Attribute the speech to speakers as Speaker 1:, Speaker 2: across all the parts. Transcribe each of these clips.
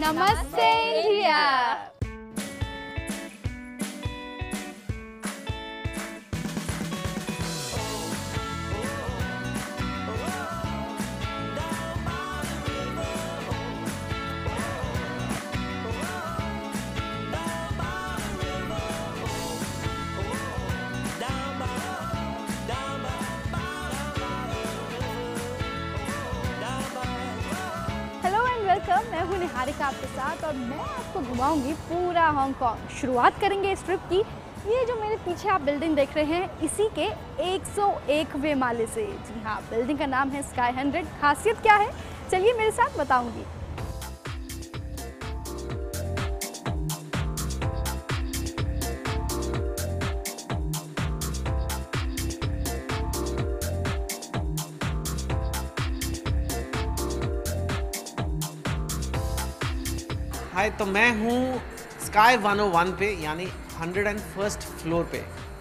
Speaker 1: नमस्ते इंडिया। मैं हूँ निहारिका आपके साथ और मैं आपको घुमाऊंगी पूरा हांगकांग। शुरुआत करेंगे इस ट्रिप की ये जो मेरे पीछे आप बिल्डिंग देख रहे हैं इसी के 101वें माले से। जी हाँ, बिल्डिंग का नाम है स्काई 100। खासियत क्या है चलिए मेरे साथ बताऊंगी।
Speaker 2: हाय, तो मैं हूँ स्काई 101 पे यानी 101st फ्लोर पे।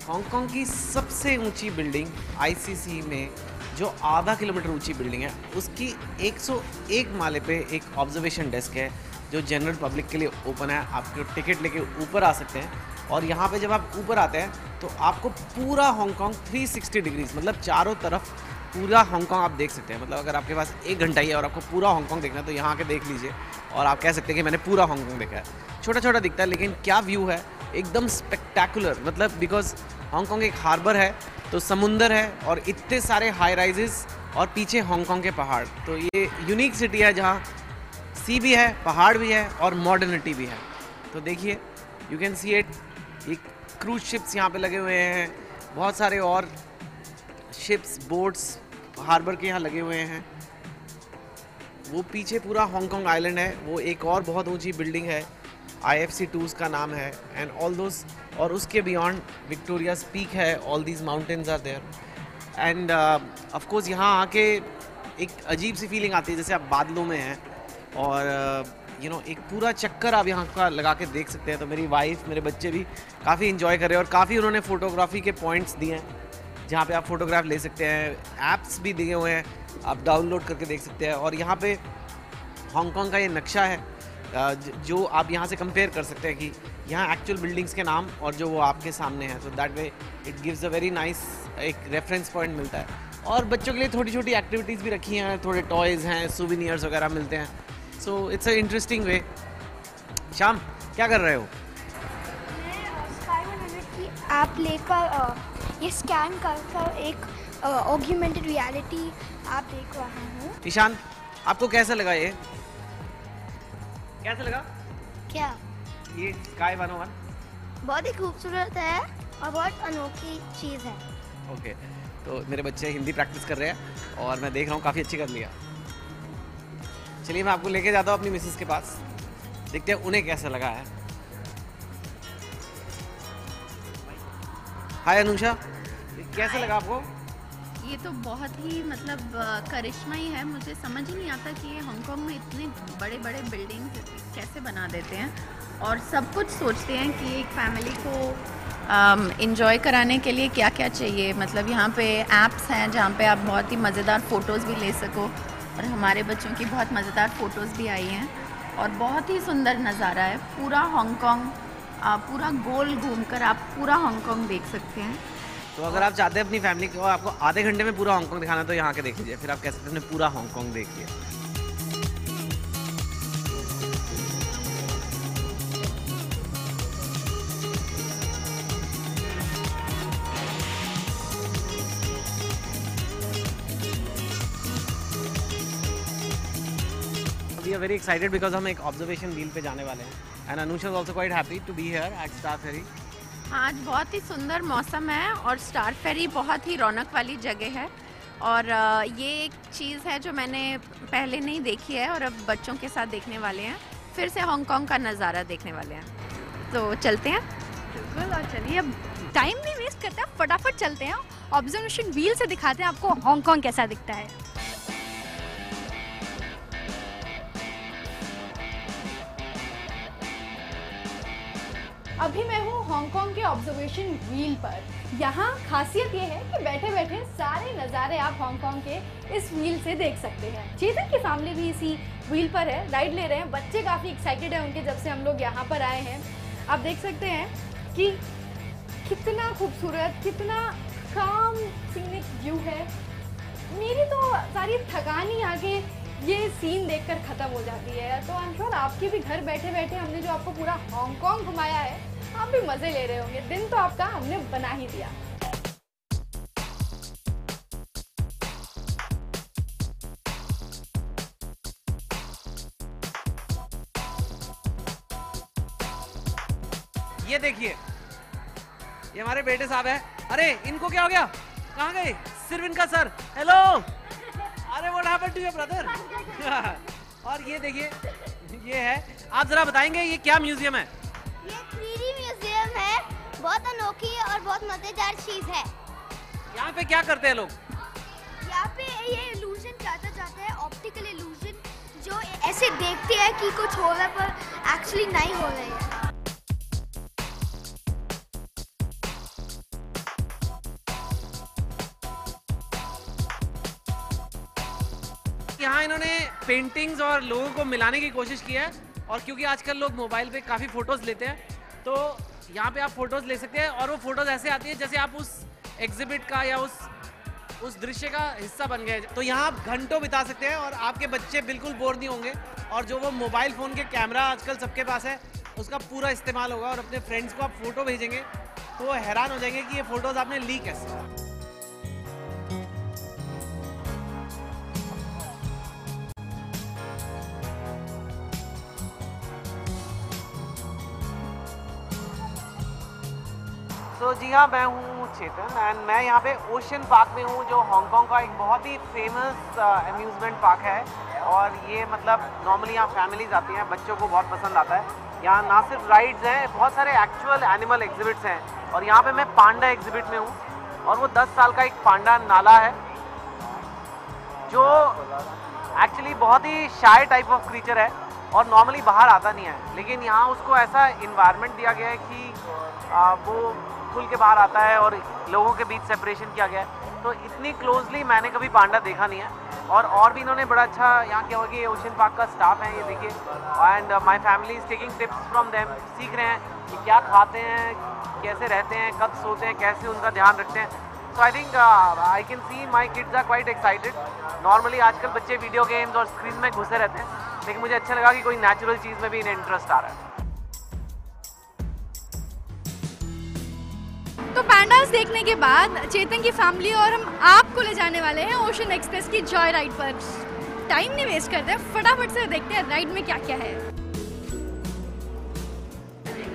Speaker 2: हांगकांग की सबसे ऊंची बिल्डिंग आईसीसी में जो आधा किलोमीटर ऊंची बिल्डिंग है उसकी 101 माले पे एक ऑब्जर्वेशन डेस्क है जो जनरल पब्लिक के लिए ओपन है। आपको टिकट लेके ऊपर आ सकते हैं और यहाँ पे जब आप ऊपर आते हैं तो आपको पूरा हांगकांग 360 डिग्रीज मतलब चारों तरफ पूरा हांगकांग आप देख सकते हैं। मतलब अगर आपके पास 1 घंटा ही है और आपको पूरा हांगकांग देखना है तो यहाँ आके देख लीजिए और आप कह सकते हैं कि मैंने पूरा हांगकांग देखा है। छोटा छोटा दिखता है लेकिन क्या व्यू है, एकदम स्पेक्टैकुलर। मतलब बिकॉज हांगकांग एक हार्बर है तो समुंदर है और इतने सारे हाई राइजेस और पीछे हांगकांग के पहाड़। तो ये यूनिक सिटी है जहाँ सी भी है, पहाड़ भी है और मॉडर्निटी भी है। तो देखिए, यू कैन सी इट। एक क्रूज शिप्स यहाँ पे लगे हुए हैं, बहुत सारे और शिप्स बोट्स हार्बर के यहाँ लगे हुए हैं। वो पीछे पूरा हांगकांग आइलैंड है, वो एक और बहुत ऊंची बिल्डिंग है, IFC 2 का नाम है एंड ऑल दोस। और उसके बियॉन्ड विक्टोरिया पीक है, all these mountains are there and of course यहाँ आके एक अजीब सी फीलिंग आती है जैसे आप बादलों में हैं और यू नो एक पूरा चक्कर आप यहाँ का लगा के देख सकते हैं। तो मेरी वाइफ, मेरे बच्चे भी काफ़ी इन्जॉय कर रहे हैं और काफ़ी उन्होंने फोटोग्राफी के पॉइंट्स दिए हैं जहाँ पे आप फोटोग्राफ ले सकते हैं। ऐप्स भी दिए हुए हैं, आप डाउनलोड करके देख सकते हैं। और यहाँ पे हांगकांग का ये नक्शा है जो आप यहाँ से कंपेयर कर सकते हैं कि यहाँ एक्चुअल बिल्डिंग्स के नाम और जो वो आपके सामने है। तो that way it gives a very nice एक रेफरेंस पॉइंट मिलता है। और बच्चों के लिए छोटी छोटी एक्टिविटीज़ भी रखी हैं, थोड़े टॉयज़ हैं, सुविनियर्स वगैरह मिलते हैं। So it's a interesting way. शाम, क्या कर रहे हो?
Speaker 3: मैं स्काई 100 की ऐप लेकर ये स्कैन कर एक ऑग्यूमेंटेड रियलिटी ऐप देख रहा हूँ।
Speaker 2: ईशान, आपको कैसा लगा ये? कैसा लगा
Speaker 3: क्या?
Speaker 2: ये स्काई 101?
Speaker 3: बहुत ही खूबसूरत है और बहुत अनोखी चीज़ है।
Speaker 2: ओके, तो मेरे बच्चे हिंदी प्रैक्टिस कर रहे हैं और मैं देख रहा हूँ काफ़ी अच्छी कर लिया। चलिए मैं आपको लेके जाता हूँ अपनी मिसेस के पास, देखते हैं उन्हें कैसा लगा है। हाय अनुषा, कैसा लगा आपको?
Speaker 4: ये तो बहुत ही मतलब करिश्मा ही है। मुझे समझ ही नहीं आता कि ये हांगकांग में इतने बड़े बड़े बिल्डिंग्स कैसे बना देते हैं और सब कुछ सोचते हैं कि एक फैमिली को इंजॉय कराने के लिए क्या क्या चाहिए। मतलब यहाँ पे ऐप्स हैं जहाँ पे आप बहुत ही मज़ेदार फ़ोटोज़ भी ले सको और हमारे बच्चों की बहुत मज़ेदार फ़ोटोज़ भी आई हैं और बहुत ही सुंदर नज़ारा है। पूरा हांगकांग पूरा गोल घूमकर आप पूरा हांगकांग देख सकते हैं।
Speaker 2: तो अगर आप चाहते हैं अपनी फैमिली को आपको आधे घंटे में पूरा हांगकांग दिखाना है तो यहाँ के देख लीजिए, फिर आप कह सकते हैं पूरा हांगकांग देख लिया। We are very excited because हम एक ऑब्जर्वेशन व्हील पे जाने वाले हैं and Anusha is also quite happy to be here at Star Ferry।
Speaker 4: आज बहुत ही सुंदर मौसम है और स्टार फेरी बहुत ही रौनक वाली जगह है और ये एक चीज़ है जो मैंने पहले नहीं देखी है और अब बच्चों के साथ देखने वाले हैं। फिर से हांगकांग का नज़ारा देखने वाले हैं, तो चलते हैं।
Speaker 1: बिल्कुल, और चलिए अब टाइम नहीं वेस्ट करते हैं, फटाफट चलते हैं। ऑब्जर्वेशन व्हील से दिखाते हैं आपको हांगकांग कैसा दिखता है। अभी मैं हूँ हांगकांग के ऑब्जर्वेशन व्हील पर। यहाँ खासियत ये है कि बैठे बैठे सारे नज़ारे आप हांगकांग के इस व्हील से देख सकते हैं। चेतन की फैमिली भी इसी व्हील पर है, राइड ले रहे हैं। बच्चे काफ़ी एक्साइटेड हैं उनके, जब से हम लोग यहाँ पर आए हैं। आप देख सकते हैं कि कितना खूबसूरत, कितना काम सीनिक व्यू है। मेरी तो सारी थकान ही आगे ये सीन देखकर ख़त्म हो जाती है। तो आई एम श्योर आपके भी घर बैठे बैठे हमने जो आपको पूरा हांगकांग घुमाया है, आप भी मज़े ले रहे होंगे। दिन तो आपका हमने बना ही दिया।
Speaker 2: ये देखिए, ये हमारे बेटे साहब हैं। अरे इनको क्या हो गया, कहाँ गए सिर्विन का सर? हेलो, अरे what happened to your brother? और ये देखिए, ये है, आप जरा बताएंगे ये क्या म्यूजियम है?
Speaker 3: ये 3D म्यूजियम है, बहुत अनोखी और बहुत मजेदार चीज है।
Speaker 2: यहाँ पे क्या करते हैं लोग?
Speaker 3: यहाँ पे ये इल्यूजन चाहते हैं, ऑप्टिकल इल्यूजन, जो ऐसे देखते हैं कि कुछ हो रहा है पर एक्चुअली नहीं हो रहा है।
Speaker 2: यहाँ इन्होंने पेंटिंग्स और लोगों को मिलाने की कोशिश की है, और क्योंकि आजकल लोग मोबाइल पे काफ़ी फ़ोटोज़ लेते हैं, तो यहाँ पे आप फ़ोटोज़ ले सकते हैं। और वो फ़ोटोज़ ऐसे आती है जैसे आप उस एग्जिबिट का या उस दृश्य का हिस्सा बन गए। तो यहाँ आप घंटों बिता सकते हैं और आपके बच्चे बिल्कुल बोर नहीं होंगे। और जो वो मोबाइल फ़ोन के कैमरा आजकल सबके पास है, उसका पूरा इस्तेमाल होगा। और अपने फ्रेंड्स को आप फ़ोटो भेजेंगे तो वो हैरान हो जाएंगे कि ये फ़ोटोज़ आपने ली कैसे। तो जी हाँ, मैं हूँ चेतन एंड मैं यहाँ पे ओशन पार्क में हूँ, जो हांगकांग का एक बहुत ही फेमस अम्यूज़मेंट पार्क है। और ये मतलब नॉर्मली यहाँ फैमिलीज आती हैं, बच्चों को बहुत पसंद आता है। यहाँ ना सिर्फ राइड्स हैं, बहुत सारे एक्चुअल एनिमल एग्जिबिट्स हैं। और यहाँ पे मैं पांडा एग्जिबिट में हूँ, और वो 10 साल का एक पांडा नाला है, जो एक्चुअली बहुत ही शाय टाइप ऑफ क्रीचर है और नॉर्मली बाहर आता नहीं है। लेकिन यहाँ उसको ऐसा इन्वायरमेंट दिया गया है कि वो खुल के बाहर आता है और लोगों के बीच सेपरेशन किया गया है। तो इतनी क्लोजली मैंने कभी पांडा देखा नहीं है। और भी इन्होंने बड़ा अच्छा यहाँ क्या होगा कि ओशन पार्क का स्टाफ है, ये देखिए, and my family is taking tips from them. सीख रहे हैं कि क्या खाते हैं, कैसे रहते हैं, कब सोते हैं, कैसे उनका ध्यान रखते हैं। So I think I can see my kids are quite excited. Normally आजकल बच्चे वीडियो गेम्स और स्क्रीन में घुसे रहते हैं, लेकिन मुझे अच्छा लगा कि कोई नेचुरल चीज़ में भी इन्हें इंटरेस्ट आ रहा है।
Speaker 1: तो पैंडास देखने के बाद चेतन की फैमिली और हम आपको ले जाने वाले हैं ओशन एक्सप्रेस की जॉय राइड पर। टाइम नहीं वेस्ट करते, फटाफट से देखते हैं राइड में क्या क्या है।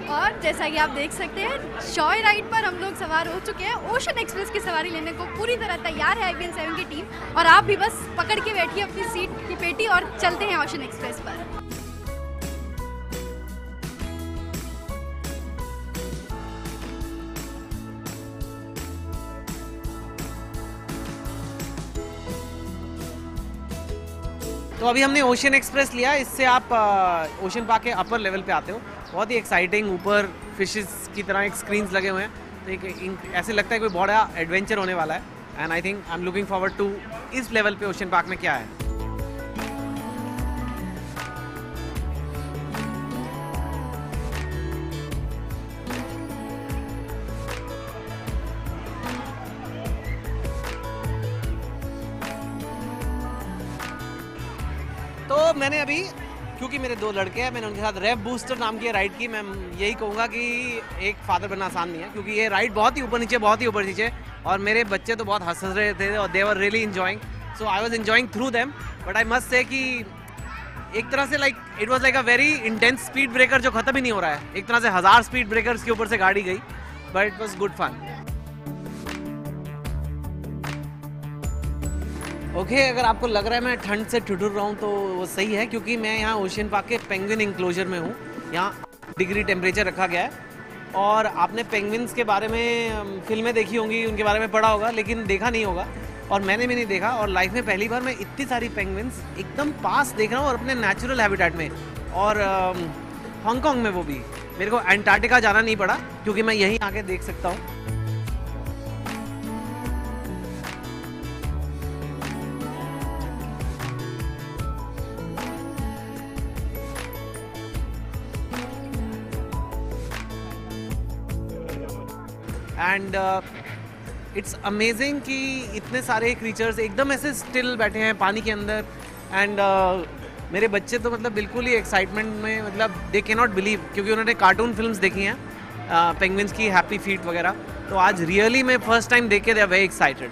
Speaker 1: और जैसा कि आप देख सकते हैं, जॉय राइड पर हम लोग सवार हो चुके हैं। ओशन एक्सप्रेस की सवारी लेने को पूरी तरह तैयार है IBN7 की टीम, और आप भी बस पकड़ के बैठिए अपनी सीट की पेटी और चलते हैं ओशन एक्सप्रेस पर।
Speaker 2: तो अभी हमने ओशन एक्सप्रेस लिया, इससे आप ओशन पार्क के अपर लेवल पे आते हो। बहुत ही एक्साइटिंग, ऊपर फिशेस की तरह एक स्क्रीन्स लगे हुए हैं, तो एक ऐसे लगता है कोई बड़ा एडवेंचर होने वाला है। And I think I am looking forward to इस लेवल पे ओशन पार्क में क्या है। तो मैंने अभी, क्योंकि मेरे 2 लड़के हैं, मैंने उनके साथ रेव बूस्टर नाम की राइड की। मैं यही कहूँगा कि एक फादर बनना आसान नहीं है, क्योंकि ये राइड बहुत ही ऊपर नीचे, और मेरे बच्चे तो बहुत हंस रहे थे और they were really enjoying. So I was enjoying through them, but I must say कि एक तरह से it was like a very intense speed breaker जो ख़त्म ही नहीं हो रहा है। एक तरह से 1000 स्पीड ब्रेकर्स के ऊपर से गाड़ी गई, but it was good fun. Okay, अगर आपको लग रहा है मैं ठंड से ठिठुर रहा हूँ तो वो सही है, क्योंकि मैं यहाँ ओशन पार्क के पेंगुइन इंक्लोजर में हूँ। यहाँ डिग्री टेम्परेचर रखा गया है, और आपने पेंगुइन्स के बारे में फिल्में देखी होंगी, उनके बारे में पढ़ा होगा, लेकिन देखा नहीं होगा, और मैंने भी नहीं देखा। और लाइफ में पहली बार मैं इतनी सारी पेंगुइन्स एकदम पास देख रहा हूँ, और अपने नेचुरल हैबिटेट में, और हांगकांग में वो भी। मेरे को अंटार्कटिका जाना नहीं पड़ा, क्योंकि मैं यहीं आके देख सकता हूँ। एंड इट्स अमेजिंग कि इतने सारे क्रीचर्स एकदम ऐसे स्टिल बैठे हैं पानी के अंदर. एंड मेरे बच्चे तो मतलब बिल्कुल ही एक्साइटमेंट में, मतलब दे कैन नॉट बिलीव, क्योंकि उन्होंने कार्टून फिल्म्स देखी हैं पेंगुइन्स की, हैप्पी फीट वगैरह. तो आज रियली में फर्स्ट टाइम देख के दे आर वेरी एक्साइटेड.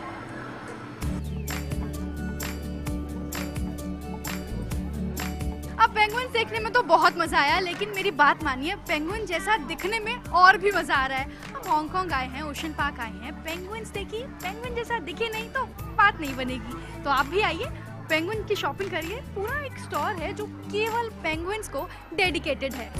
Speaker 1: अब पेंगुइन देखने में तो बहुत मजा आया, लेकिन मेरी बात मानिए, पेंगुइन जैसा दिखने में और भी मजा आ रहा है. हम हांगकांग आए हैं, ओशन पार्क आए हैं, पेंगुइन्स देखी, पेंगुइन जैसा दिखे नहीं तो बात नहीं बनेगी. तो आप भी आइए, पेंगुइन की शॉपिंग करिए. पूरा एक स्टोर है जो केवल पेंगुइन्स को डेडिकेटेड है.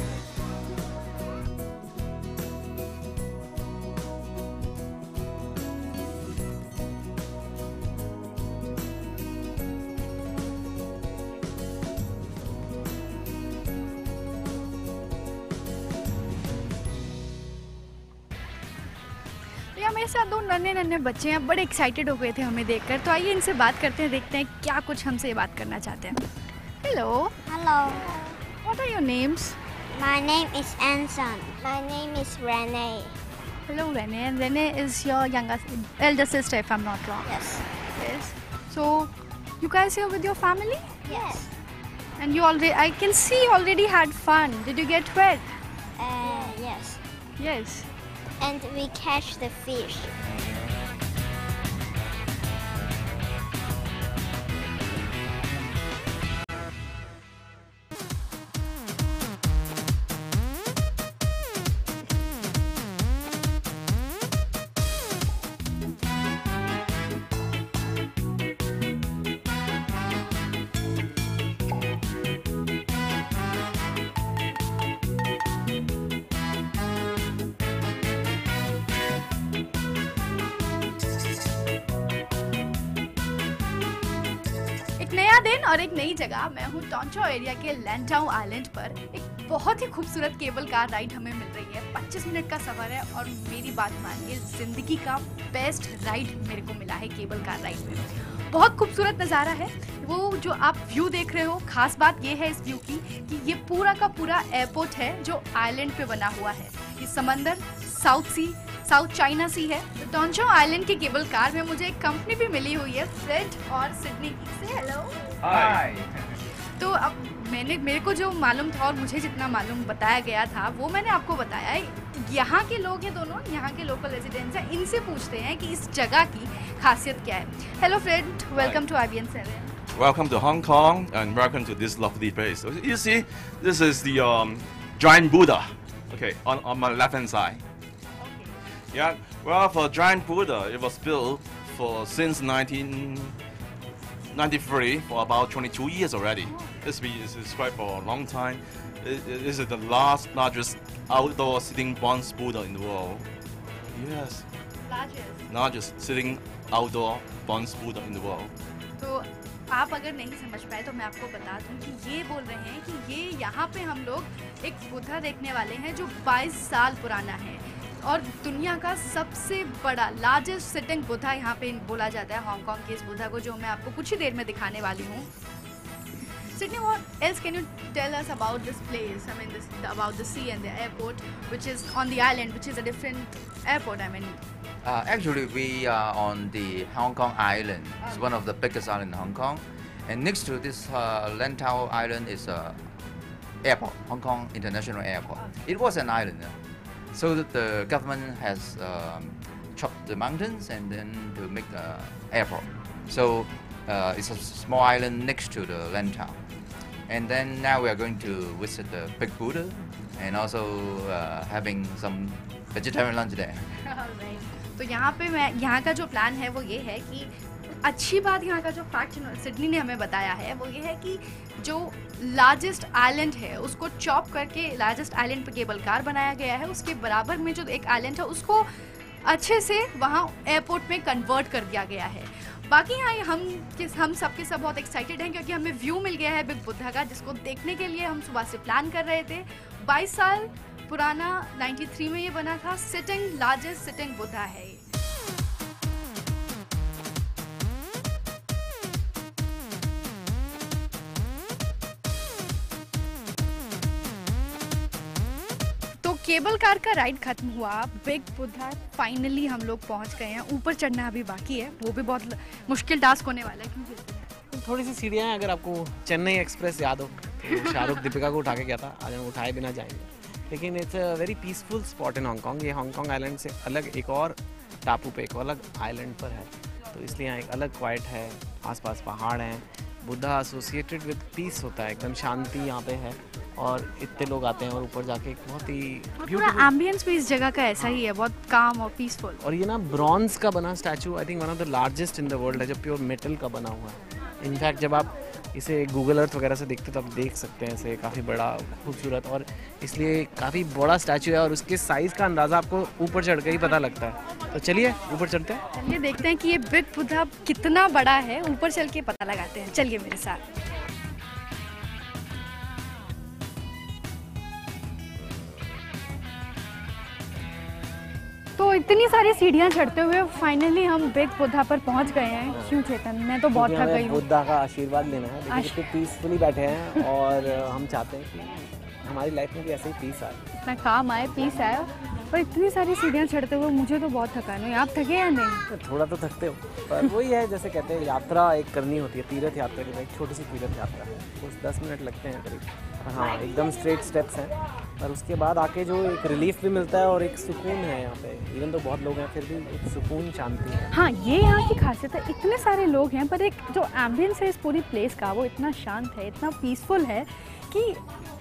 Speaker 1: मेरे साथ दो नन्हे नन्हे बच्चे हैं, बड़े एक्साइटेड हो गए थे हमें देखकर. तो आइए इनसे बात करते हैं, देखते हैं क्या कुछ हमसे बात करना चाहते हैं. Hello.
Speaker 3: Hello,
Speaker 1: what are your names?
Speaker 3: my name is Anson. My name is Renee.
Speaker 1: Hello Renee. And Renee is your elder sister if I'm not wrong.
Speaker 3: Yes.
Speaker 1: Yes. So you guys here with your family?
Speaker 3: Yes.
Speaker 1: And you already, I can see you already had fun. Did you get wet?
Speaker 3: Yes.
Speaker 1: Yes.
Speaker 3: And we catch the fish.
Speaker 1: नया दिन और एक नई जगह. मैं हूँ टोंचो area के लैंटाओ island पर. एक बहुत ही खूबसूरत केबल कार राइड हमें मिल रही है. 25 मिनट का सफर है और मेरी बात मानिए, जिंदगी का बेस्ट राइड मेरे को मिला है केबल कार राइड में. बहुत खूबसूरत नज़ारा है. वो जो आप व्यू देख रहे हो, खास बात ये है इस व्यू की कि ये पूरा का पूरा एयरपोर्ट है जो आइलैंड पे बना हुआ है. ये समंदर साउथ चाइना सी है. तो टोंचो आइलैंड के केबल कार में मुझे एक कंपनी भी मिली हुई है, फ्रेड और सिडनी की. से हेलो.
Speaker 5: हाय.
Speaker 1: तो अब मेरे को जो मालूम था और मुझे जितना मालूम बताया गया था वो मैंने आपको बताया है. यहाँ के लोग हैं दोनों, यहाँ के लोकल रेजिडेंट्स हैं. इनसे पूछते हैं कि इस जगह की खासियत क्या है. Hello Fred, welcome to IBN 7.
Speaker 5: Welcome to Hong Kong and welcome to this lovely place. You see, this is the giant Buddha. Okay, on my left hand side. Yeah, well, for giant Buddha, it was built since 1993 for about 22 years already. This is described for a long time. This is the largest outdoor sitting bronze Buddha in the world. Yes, largest sitting outdoor bronze Buddha in the world.
Speaker 1: तो आप अगर नहीं समझ पाए तो मैं आपको बता दूं कि ये बोल रहे हैं कि ये यहाँ पे हम लोग एक बुद्धा देखने वाले हैं जो 22 साल पुराना है और दुनिया का सबसे बड़ा लार्जेस्ट सिटिंग बुद्धा यहाँ पे बोला जाता है हांगकांग के इस बुद्धा को, जो मैं आपको कुछ ही देर में दिखाने वाली हूँ. Sydney, what else can you tell us about this place? I mean, about the sea and the airport, which is on the island, which is a different airport. I mean,
Speaker 6: actually, we are on the Hong Kong Island. It's one of the biggest islands in Hong Kong, and next to this Lantau Island is airport, Hong Kong International Airport. It was an island, so that the government has chopped the mountains and then to make the airport. So it's a small island next to the Lantau. And then now we are going to visit the Big Buddha and also having some vegetarian lunch there.
Speaker 1: तो यहाँ पे यहाँ का जो plan है वो ये है कि अच्छी बात यहाँ का जो फैक्ट सिडनी ने हमें बताया है वो ये है कि जो लार्जेस्ट आइलैंड है उसको चॉप करके लार्जेस्ट आइलैंड पे केबल कार बनाया गया है. उसके बराबर में जो एक आइलैंड है उसको अच्छे से वहाँ एयरपोर्ट में कन्वर्ट कर दिया गया है. बाकी यहाँ हम सबके सब बहुत एक्साइटेड हैं क्योंकि हमें व्यू मिल गया है बिग बुद्धा का, जिसको देखने के लिए हम सुबह से प्लान कर रहे थे. 22 साल पुराना 93 में ये बना था. सिटिंग लार्जेस्ट सिटिंग बुद्धा है. तो केबल कार का राइड खत्म हुआ, बिग बुद्धा फाइनली हम लोग पहुंच गए हैं। ऊपर चढ़ना अभी बाकी है, वो भी बहुत मुश्किल टास्क होने वाला है क्योंकि
Speaker 2: थोड़ी सी सीढ़ियाँ हैं। अगर आपको चेन्नई एक्सप्रेस याद हो तो शाहरुख दीपिका को उठा के गया था, आज हम उठाए बिना जाएंगे। लेकिन it's a very peaceful spot in Hong Kong. ये हांगकॉन्ग आइलैंड से अलग एक और टापू पे एक अलग आइलैंड पर है, तो इसलिए यहाँ एक अलग क्वाइट है, आसपास पहाड़ हैं। बुद्धा एसोसिएटेड विद पीस होता है, एकदम शांति यहाँ पे है और इतने लोग आते हैं और ऊपर जाके एक बहुत ही
Speaker 1: पूरा
Speaker 2: ब्यूटीफुल।
Speaker 1: एम्बियंस भी इस जगह का ऐसा ही है, बहुत काम और पीसफुल।
Speaker 2: और ये ना ब्रॉन्ज का बना statue, I think one of the largest in the world है, जो प्योर मेटल का बना हुआ है। इनफैक्ट जब आप इसे गूगल अर्थ वगैरह से देखते तो आप देख सकते हैं इसे, काफ़ी बड़ा खूबसूरत, और इसलिए काफ़ी बड़ा स्टैचू है और उसके साइज़ का अंदाज़ा आपको ऊपर चढ़ कर ही पता लगता है। तो चलिए ऊपर चढ़ते हैं।
Speaker 1: चलिए देखते हैं कि ये बिग बुद्धा कितना बड़ा है, ऊपर चल के पता लगाते हैं। चलिए मेरे साथ। तो इतनी सारी सीढ़ियाँ चढ़ते हुए फाइनली हम बिग बुद्धा पर पहुंच गए हैं। क्यों चेतन, मैं तो बहुत थक गई हूँ।
Speaker 2: बुद्धा का आशीर्वाद लेना है, देखिए कितने पीसफुली बैठे हैं और हम चाहते हैं कि हमारी लाइफ में भी ऐसे ही पीस आए,
Speaker 1: इतना काम आए, पीस आए। पर इतनी सारी सीढ़ियाँ चढ़ते हुए मुझे तो बहुत थकान हुई। आप थके या नहीं?
Speaker 2: थोड़ा तो थकते हो, पर वही है जैसे कहते हैं यात्रा एक करनी होती है, तीर्थ यात्रा की एक छोटी सी तीर्थ यात्रा है, कुछ 10 मिनट लगते हैं करीब। हाँ, एकदम स्ट्रेट स्टेप्स हैं, पर उसके बाद आके जो एक रिलीफ भी मिलता है और एक सुकून है यहाँ पे। इवन तो बहुत लोग हैं फिर भी एक सुकून, शांति है।
Speaker 1: हाँ, ये यहाँ की खासियत है। इतने सारे लोग हैं पर एक जो एम्बियंस है इस पूरी प्लेस का, वो इतना शांत है, इतना पीसफुल है कि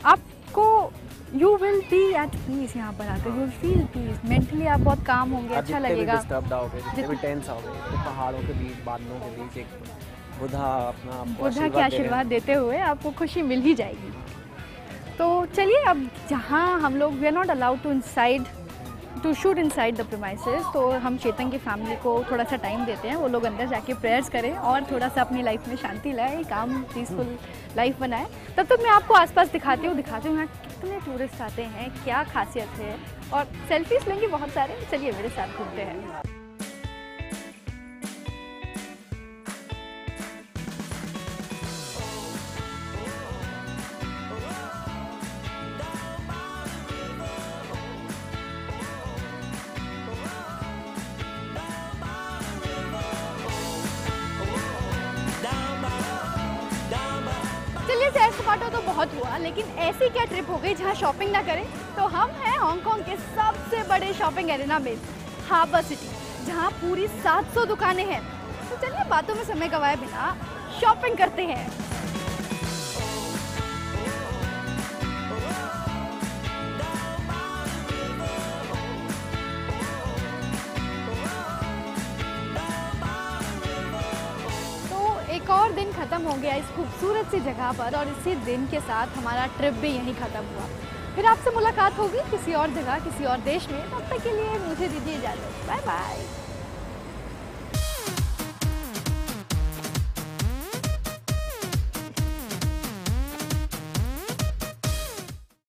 Speaker 1: आपको you will be at peace. यहाँ पर आकर you will feel peace. Mentally आप बहुत काम होंगे, अच्छा लगेगा।
Speaker 2: डिस्टर्ब्ड आओगे, जितने भी टेंस आओगे, तो पहाड़ों के बीच, बादलों के बीच एक बुद्धा अपना
Speaker 1: बुद्धा के आशीर्वाद देते हुए आपको खुशी मिल ही जाएगी। तो चलिए अब जहाँ हम लोग we are not allowed to shoot inside the premises, तो हम चेतन की फैमिली को थोड़ा सा टाइम देते हैं, वो लोग अंदर जाके प्रेयर्स करें और थोड़ा सा अपनी लाइफ में शांति लाए, काम पीसफुल लाइफ बनाए। तब तक मैं आपको आसपास दिखाती हूँ यहाँ कितने टूरिस्ट आते हैं, क्या खासियत है, और सेल्फीज लेंगे बहुत सारे। चलिए मेरे साथ घूमते हैं। चलिए सैर सपाटा तो बहुत हुआ, लेकिन ऐसी क्या ट्रिप हो गई जहाँ शॉपिंग ना करें। तो हम हैं हांगकांग के सबसे बड़े शॉपिंग एरिना में हार्बर सिटी, जहाँ पूरी 700 दुकानें हैं। तो चलिए बातों में समय गवाए बिना शॉपिंग करते हैं। एक और दिन ख़त्म हो गया इस खूबसूरत सी जगह पर, और इसी दिन के साथ हमारा ट्रिप भी यहीं ख़त्म हुआ। फिर आपसे मुलाकात होगी किसी और जगह, किसी और देश में। तब तक के लिए मुझे दीजिए इजाज़त। Bye bye.